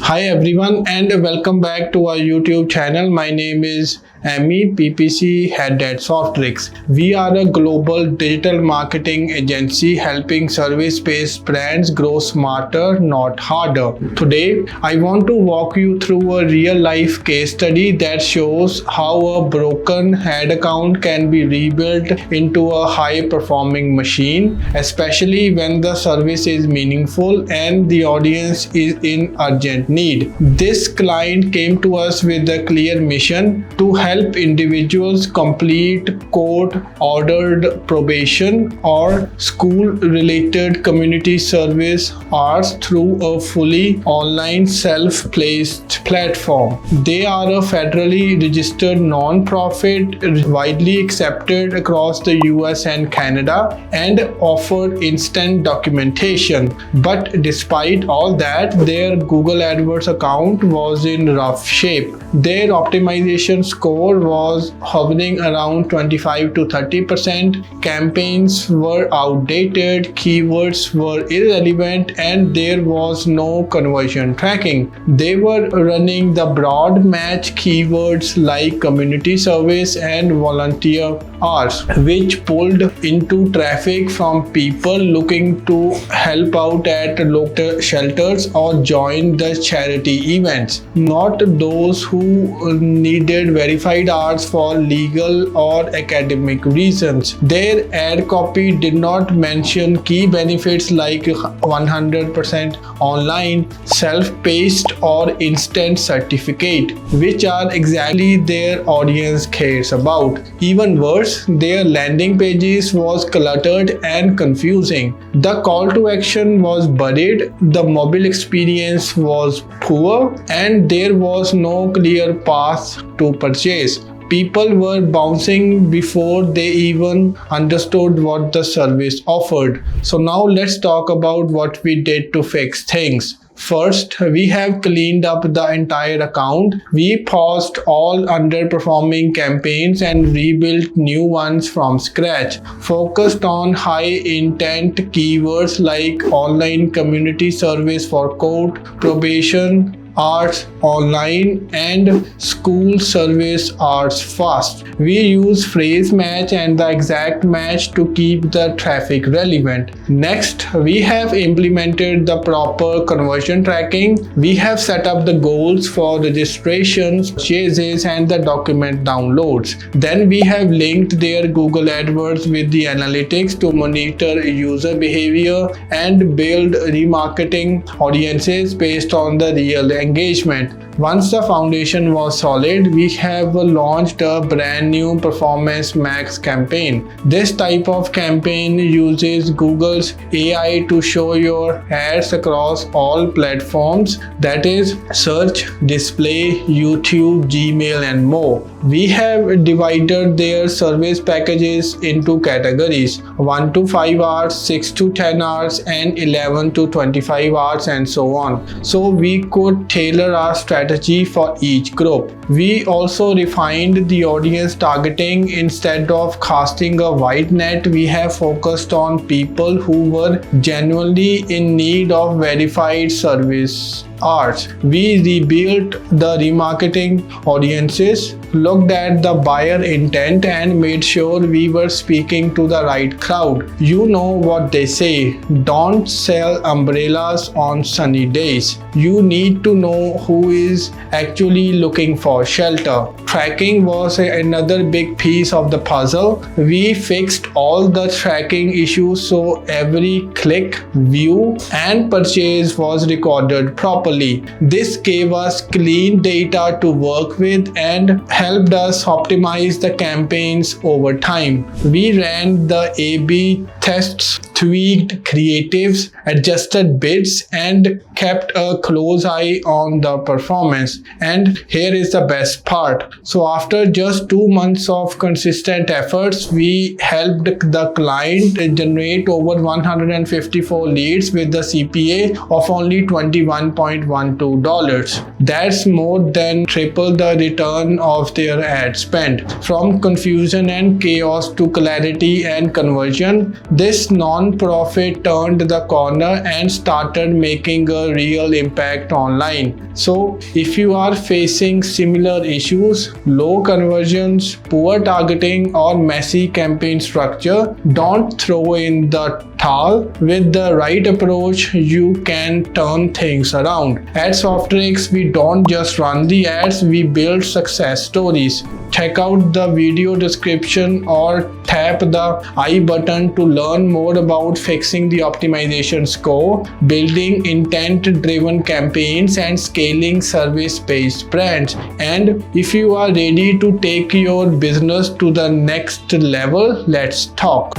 Hi everyone and welcome back to our YouTube channel. My name is Amy, PPC head at Softtrix. We are a global digital marketing agency helping service-based brands grow smarter, not harder. Today, I want to walk you through a real-life case study that shows how a broken ad account can be rebuilt into a high-performing machine, especially when the service is meaningful and the audience is in urgent need. This client came to us with a clear mission to help individuals complete court-ordered probation or school-related community service hours through a fully online self-paced platform. They are a federally registered non-profit widely accepted across the US and Canada and offer instant documentation. But despite all that, their Google AdWords account was in rough shape. Their optimization score was hovering around 25 to 30%. Campaigns were outdated, keywords were irrelevant, and there was no conversion tracking. They were running the broad match keywords like community service and volunteer hours, which pulled into traffic from people looking to help out at local shelters or join the charity events, not those who needed verified hours for legal or academic reasons. Their ad copy did not mention key benefits like 100% online, self-paced or instant certificate, which are exactly their audience cares about. Even worse, their landing pages was cluttered and confusing. The call to action was buried, the mobile experience was poor, and there was no clear path to purchase. People were bouncing before they even understood what the service offered. So now let's talk about what we did to fix things. First, we have cleaned up the entire account. We paused all underperforming campaigns and rebuilt new ones from scratch. Focused on high-intent keywords like online community service for court, probation, arts online, and school service hours fast. We use phrase match and the exact match to keep the traffic relevant. Next, we have implemented the proper conversion tracking. We have set up the goals for registrations, purchases, and the document downloads. Then we have linked their Google AdWords with the analytics to monitor user behavior and build remarketing audiences based on the real engagement. Once the foundation was solid, we have launched a brand new Performance Max campaign. This type of campaign uses Google's AI to show your ads across all platforms, that is search, display, YouTube, Gmail, and more. We have divided their service packages into categories: 1 to 5 hours, 6 to 10 hours, and 11 to 25 hours, and so on. So we could tailor our strategy for each group. We also refined the audience targeting. Instead of casting a wide net, we have focused on people who were genuinely in need of verified service hours. We rebuilt the remarketing audiences, looked at the buyer intent, and made sure we were speaking to the right crowd. You know what they say, don't sell umbrellas on sunny days. You need to know who is actually looking for shelter. Tracking was another big piece of the puzzle. We fixed all the tracking issues so every click, view, and purchase was recorded properly. This gave us clean data to work with and helped us optimize the campaigns over time. We ran the A/B tests, tweaked creatives, adjusted bids, and kept a close eye on the performance. And here is the best part. So after just 2 months of consistent efforts, we helped the client generate over 154 leads with the CPA of only $21.12. That's more than triple the return of their ad spend. From confusion and chaos to clarity and conversion, this non non-profit turned the corner and started making a real impact online. So if you are facing similar issues, low conversions, poor targeting, or messy campaign structure, don't throw in the towel. With the right approach, you can turn things around. At Softtrix, we don't just run the ads, we build success stories. Check out the video description or tap the I button to learn more about fixing the optimization score, building intent-driven campaigns, and scaling service-based brands. And if you are ready to take your business to the next level, let's talk.